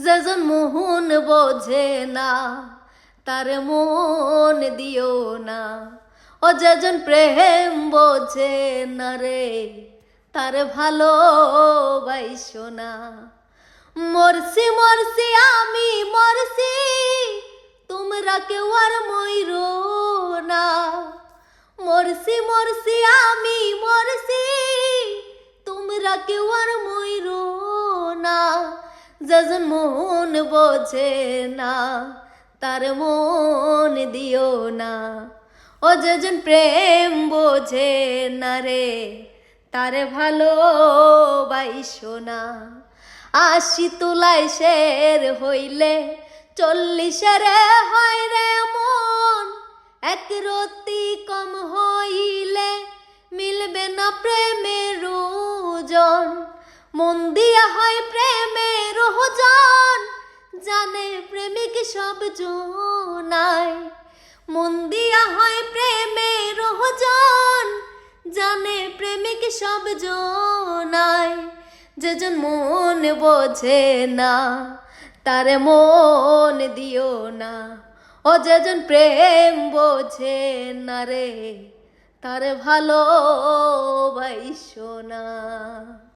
যেজন মোহন বোঝে না তার মন দিও না। ও যেজন প্রেম বোঝে না রে তার ভালোবাসো না। মরছি মরছি আমি মরছি, তোমরা কেউ আর মইরো না। মরছি মরছি আমি মরছি, তোমরা কেউ আর মইরো না। যেজন মন বোঝে না তার মন দিও না। ও যেজন প্রেম বোঝে না রে তার ভালোবাসো না। ৮০ তোলায় শের হইলে ৪০ হয় রে মন। এক রতি কম হইলে মিলবে না প্রেমের ওজন। মন দিয়া হয় প্রেমের ওজন, জানে প্রেমিক সব জনায়। মন দিয়া হয় প্রেমের ওজন, জানে প্রেমিক সব জনায়। যেজন মন বোঝে না তার মন দিও না। ও যেজন প্রেম বোঝে না রে তার ভালোবাসো না।